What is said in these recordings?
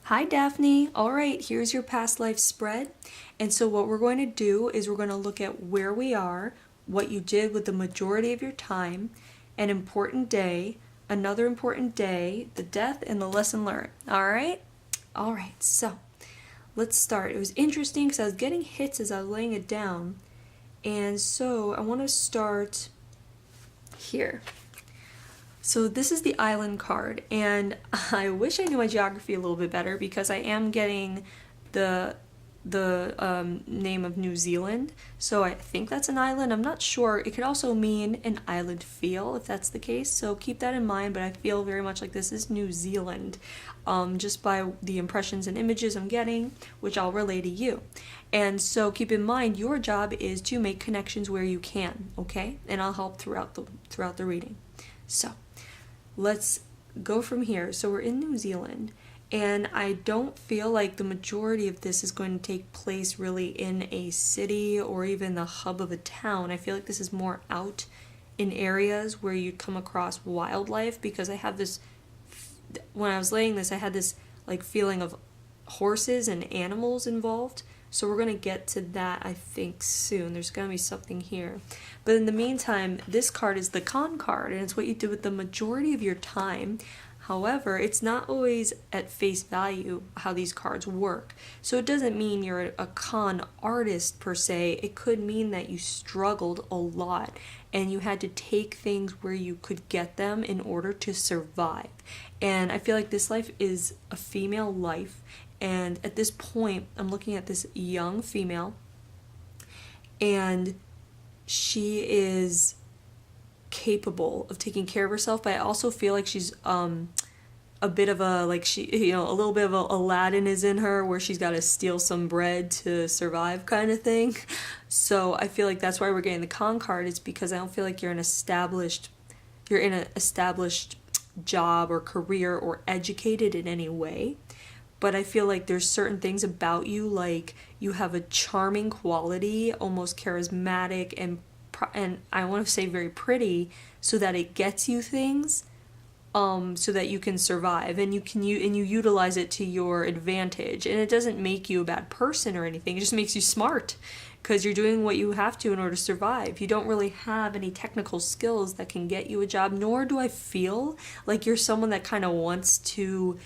Hi Daphne. All right, here's your past life spread. And so what we're going to do is we're going to look at where we are, what you did with the majority of your time, an important day, another important day, the death, and the lesson learned. All right? All right, so let's start. It was interesting because I was getting hits as I was laying it down. And so I want to start here. So this is the island card, and I wish I knew my geography a little bit better because I am getting the name of New Zealand. So I think that's an island. I'm not sure. It could also mean an island feel if that's the case. So keep that in mind. But I feel very much like this is New Zealand, just by the impressions and images I'm getting, which I'll relay to you. And so keep in mind your job is to make connections where you can. Okay, and I'll help throughout the reading. So let's go from here. So we're in New Zealand, and I don't feel like the majority of this is going to take place really in a city or even the hub of a town. I feel like this is more out in areas where you come across wildlife, because I have this, when I was laying this, I had this like feeling of horses and animals involved. So we're going to get to that, I think, soon. There's going to be something here. But in the meantime, this card is the con card, and it's what you do with the majority of your time. However, it's not always at face value how these cards work. So it doesn't mean you're a con artist per se. It could mean that you struggled a lot and you had to take things where you could get them in order to survive. And I feel like this life is a female life. And at this point, I'm looking at this young female, and she is capable of taking care of herself, but I also feel like she's a bit of a, like, she, a little bit of a Aladdin is in her, where she's got to steal some bread to survive kind of thing. So I feel like that's why we're getting the con card, is because I don't feel like you're in an established job or career or educated in any way. But I feel like there's certain things about you, like you have a charming quality, almost charismatic, and I want to say very pretty, so that it gets you things, so that you can survive, and you utilize it to your advantage. And it doesn't make you a bad person or anything. It just makes you smart, because you're doing what you have to in order to survive. You don't really have any technical skills that can get you a job, nor do I feel like you're someone that kind of wants to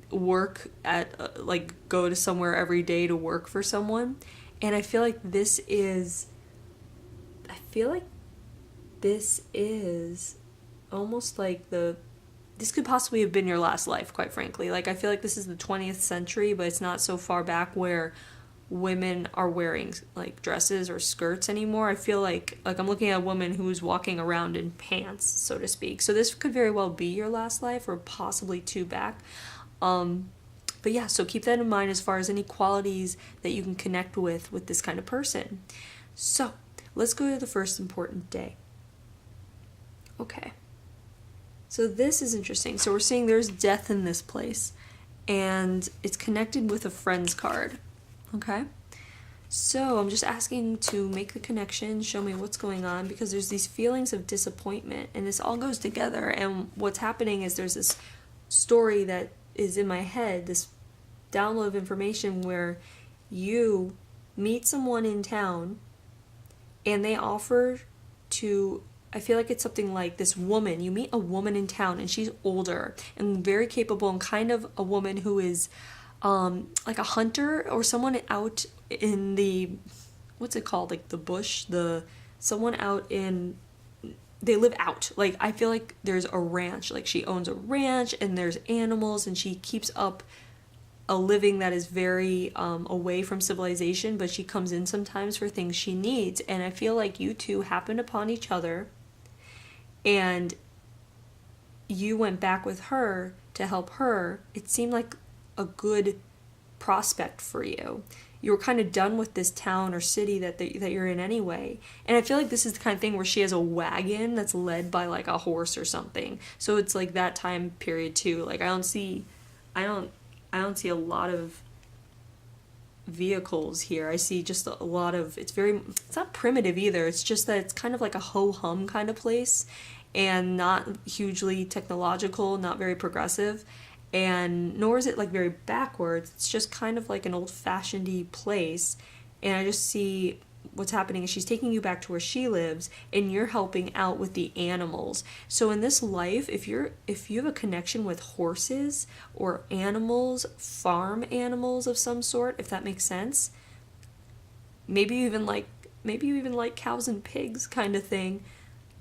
work at like go to somewhere every day to work for someone. And I feel like this is almost like this could possibly have been your last life, quite frankly. Like, I feel like this is the 20th century, but it's not so far back where women are wearing like dresses or skirts anymore. I feel like I'm looking at a woman who's walking around in pants, so to speak. So this could very well be your last life, or possibly two back. But yeah, so keep that in mind as far as any qualities that you can connect with this kind of person. So let's go to the first important day. Okay. So this is interesting. So we're seeing there's death in this place, and it's connected with a friend's card. Okay. So I'm just asking to make the connection, show me what's going on, because there's these feelings of disappointment, and this all goes together. And what's happening is there's this story that is in my head, this download of information where you meet someone in town and they offer to, I feel like it's something like this woman, you meet a woman in town and she's older and very capable, and kind of a woman who is like a hunter or someone out in the, what's it called, like the bush, someone out in, they live out. Like, I feel like there's a ranch, like she owns a ranch and there's animals, and she keeps up a living that is very away from civilization, but she comes in sometimes for things she needs. And I feel like you two happened upon each other, and you went back with her to help her. It seemed like a good prospect for you. You were kind of done with this town or city that you're in anyway. And I feel like this is the kind of thing where she has a wagon that's led by like a horse or something. So it's like that time period too. Like, I don't see a lot of vehicles here. I see just a lot of, it's not primitive either. It's just that it's kind of like a ho-hum kind of place, and not hugely technological, not very progressive. and nor is it like very backwards. It's just kind of like an old-fashioned-y place, and I just see what's happening is she's taking you back to where she lives, and you're helping out with the animals. So in this life, if you have a connection with horses or animals, farm animals of some sort, if that makes sense, maybe you even like cows and pigs kind of thing,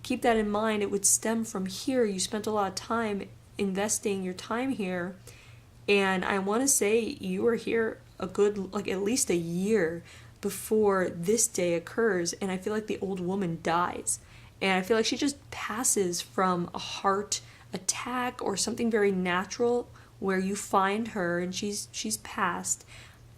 keep that in mind. It would stem from here. You spent a lot of time investing your time here, and I want to say you were here a good, like, at least a year before this day occurs, and I feel like the old woman dies, and I feel like she just passes from a heart attack or something very natural where you find her and she's passed.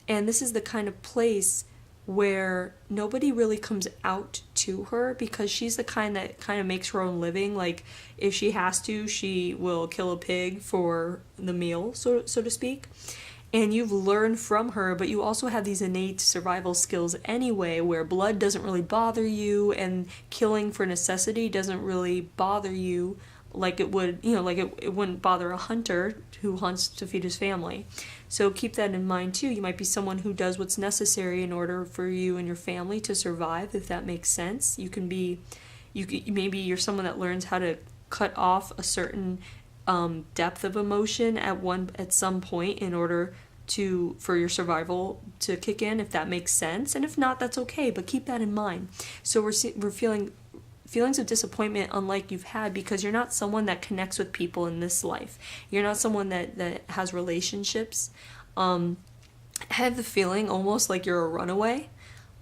And this is the kind of place where nobody really comes out to her, because she's the kind that kind of makes her own living. Like, if she has to, she will kill a pig for the meal, so to speak. And you've learned from her, but you also have these innate survival skills anyway, where blood doesn't really bother you and killing for necessity doesn't really bother you like it would, like it wouldn't bother a hunter who hunts to feed his family. So keep that in mind too. You might be someone who does what's necessary in order for you and your family to survive, if that makes sense. Maybe you're someone that learns how to cut off a certain depth of emotion at some point in order for your survival to kick in, if that makes sense. And if not, that's okay, but keep that in mind. So we're feeling feelings of disappointment unlike you've had, because you're not someone that connects with people in this life. You're not someone that has relationships. I have the feeling almost like you're a runaway.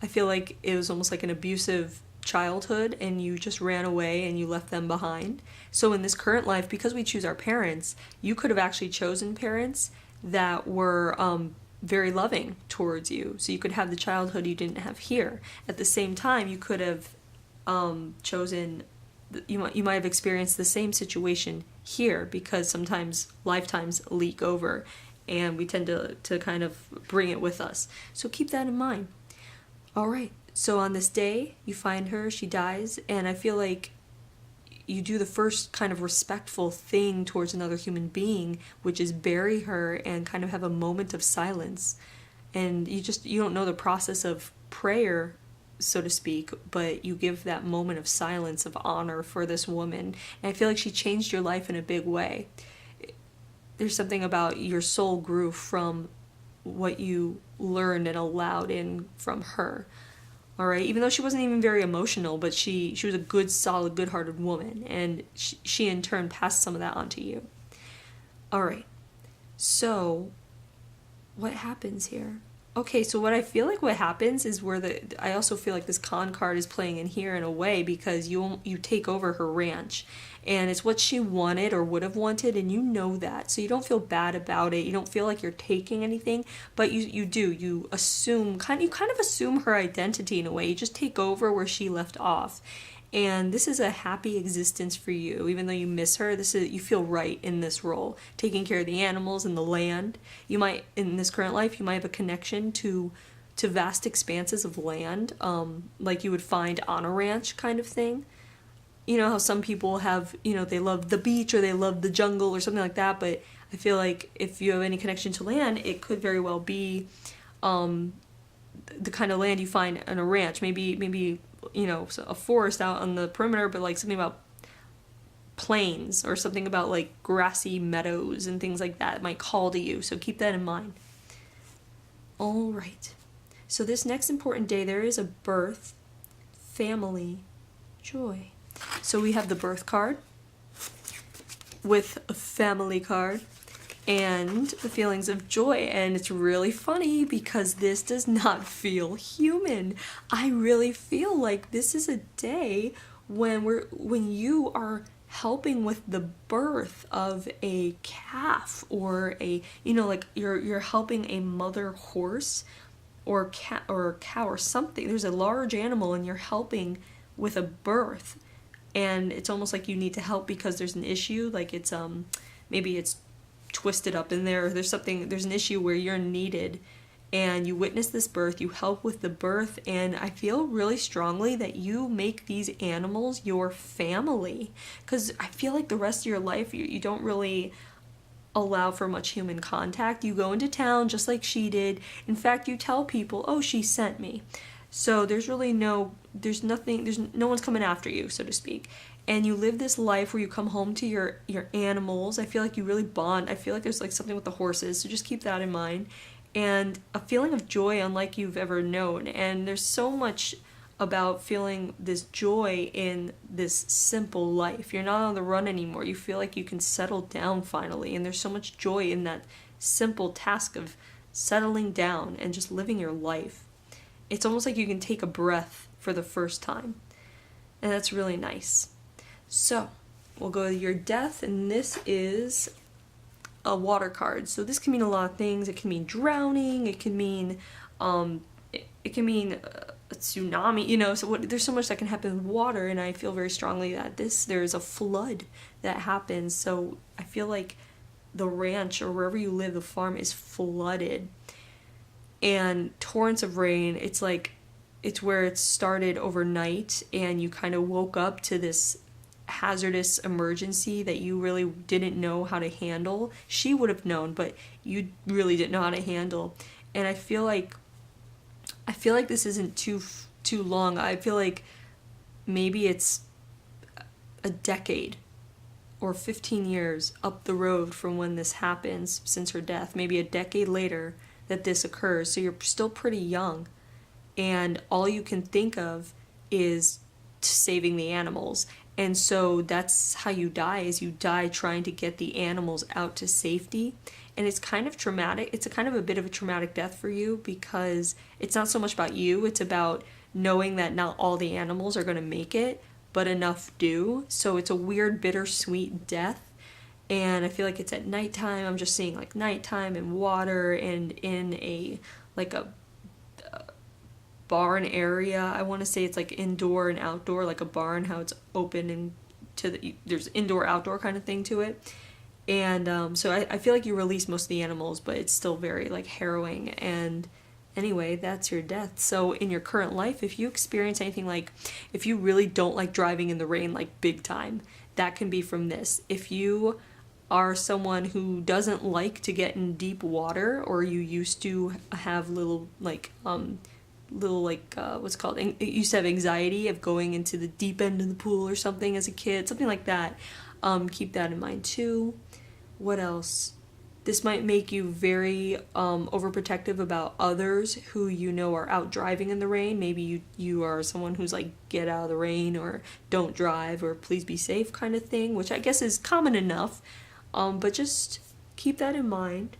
I feel like it was almost like an abusive childhood and you just ran away and you left them behind. So in this current life, because we choose our parents, you could have actually chosen parents that were very loving towards you. So you could have the childhood you didn't have here. At the same time, you could have chosen, you might have experienced the same situation here, because sometimes lifetimes leak over and we tend to kind of bring it with us. So keep that in mind. All right. So on this day, you find her, she dies, and I feel like you do the first kind of respectful thing towards another human being, which is bury her and kind of have a moment of silence. And you don't know the process of prayer, so to speak, but you give that moment of silence of honor for this woman. And I feel like she changed your life in a big way. There's something about your soul grew from what you learned and allowed in from her. All right, even though she wasn't even very emotional, but she was a good, solid, good-hearted woman, and she in turn passed some of that on to you. All right, so what happens here? Okay, so what I feel like what happens is I also feel like this con card is playing in here in a way, because you take over her ranch, and it's what she wanted or would have wanted, and you know that, so you don't feel bad about it. You don't feel like you're taking anything, but you kind of assume her identity in a way. You just take over where she left off. And this is a happy existence for you. Even though you miss her, you feel right in this role, taking care of the animals and the land. You might, in this current life, you might have a connection to vast expanses of land, like you would find on a ranch kind of thing. You know how some people have, they love the beach or they love the jungle or something like that, but I feel like if you have any connection to land, it could very well be the kind of land you find on a ranch. Maybe a forest out on the perimeter, but like something about plains or something about like grassy meadows and things like that might call to you. So keep that in mind. All right. So this next important day, there is a birth, family, joy. So we have the birth card with a family card and the feelings of joy. And it's really funny because this does not feel human. I really feel like this is a day when you are helping with the birth of a calf or like you're helping a mother horse or cat or cow or something. There's a large animal and you're helping with a birth. And it's almost like you need to help because there's an issue, like it's maybe it's twisted up in there, or there's an issue where you're needed, and you witness this birth, you help with the birth, and I feel really strongly that you make these animals your family, because I feel like the rest of your life you don't really allow for much human contact. You go into town just like she did. In fact, you tell people, oh, she sent me. So there's no one's coming after you, so to speak. And you live this life where you come home to your animals. I feel like you really bond. I feel like there's like something with the horses, so just keep that in mind. And a feeling of joy unlike you've ever known. And there's so much about feeling this joy in this simple life. You're not on the run anymore. You feel like you can settle down finally, and there's so much joy in that simple task of settling down and just living your life. It's almost like you can take a breath for the first time, and that's really nice. So we'll go to your death, and this is a water card. So this can mean a lot of things. It can mean drowning. It can mean it can mean a tsunami, so there's so much that can happen with water, and I feel very strongly that there's a flood that happens. So I feel like the ranch or wherever you live, the farm is flooded, and torrents of rain, it's where it started overnight, and you kind of woke up to this hazardous emergency that you really didn't know how to handle. She would have known, but you really didn't know how to handle. And I feel like this isn't too long. I feel like maybe it's a decade or 15 years up the road from when this happens since her death. Maybe a decade later that this occurs. So you're still pretty young, and all you can think of is saving the animals. And so that's how you die, is you die trying to get the animals out to safety. And it's kind of traumatic. It's a kind of a bit of a traumatic death for you, because it's not so much about you. It's about knowing that not all the animals are going to make it, but enough do. So it's a weird, bittersweet death. And I feel like it's at nighttime. I'm just seeing like nighttime and water and in a barn area. I want to say it's like indoor and outdoor, like a barn, how it's open and there's indoor outdoor kind of thing to it. And so I feel like you release most of the animals, but it's still very like harrowing. And anyway, that's your death. So in your current life, if you experience anything like, if you really don't like driving in the rain like big time, that can be from this. If you are someone who doesn't like to get in deep water, or you used to have what's called, it used to have anxiety of going into the deep end of the pool or something as a kid, something like that, keep that in mind too. What else? This might make you very overprotective about others who are out driving in the rain. Maybe you are someone who's like, get out of the rain, or don't drive, or please be safe kind of thing, which I guess is common enough, but just keep that in mind.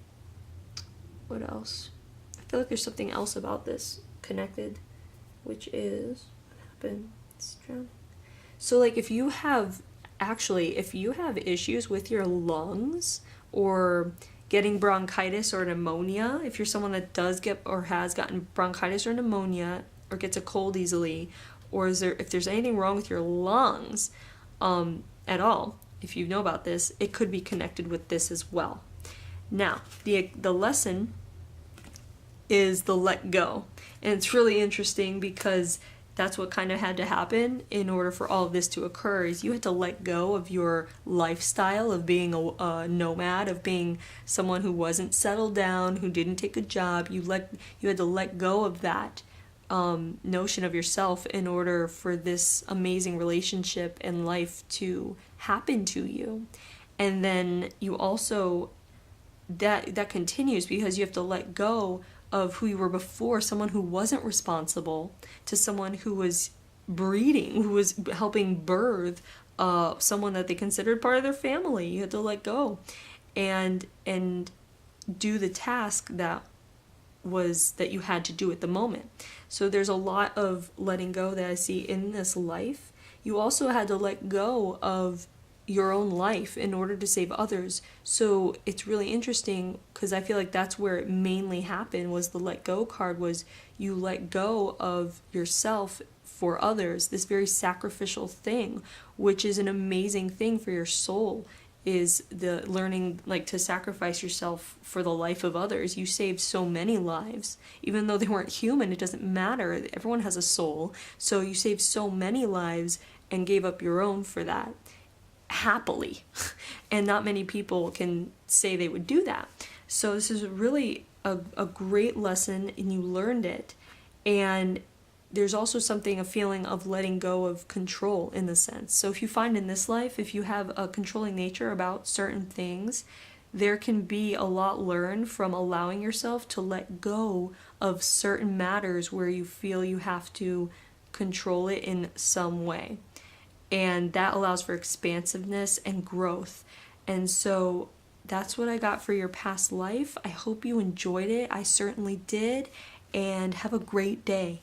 What else? I feel like there's something else about this connected, which is what happened. So like if you have issues with your lungs, or getting bronchitis or pneumonia, if you're someone that does get or has gotten bronchitis or pneumonia, or gets a cold easily, or if there's anything wrong with your lungs at all, if you know about this, it could be connected with this as well. Now, the lesson is the let go. And it's really interesting, because that's what kind of had to happen in order for all of this to occur, is you had to let go of your lifestyle of being a nomad, of being someone who wasn't settled down, who didn't take a job. You had to let go of that notion of yourself in order for this amazing relationship and life to happen to you. And then you also, that continues, because you have to let go of who you were before, someone who wasn't responsible, to someone who was breeding, who was helping birth someone that they considered part of their family. You had to let go and do the task that you had to do at the moment. So there's a lot of letting go that I see in this life. You also had to let go of your own life in order to save others. So it's really interesting, because I feel like that's where it mainly happened, was the let go card, was you let go of yourself for others, this very sacrificial thing, which is an amazing thing for your soul, is the learning like to sacrifice yourself for the life of others. You saved so many lives, even though they weren't human. It doesn't matter, everyone has a soul. So you saved so many lives and gave up your own for that. happily. And not many people can say they would do that. So this is really a great lesson, and you learned it. And there's also a feeling of letting go of control in the sense. So if you find in this life, if you have a controlling nature about certain things, there can be a lot learned from allowing yourself to let go of certain matters where you feel you have to control it in some way. And that allows for expansiveness and growth. And so that's what I got for your past life. I hope you enjoyed it. I certainly did. And have a great day.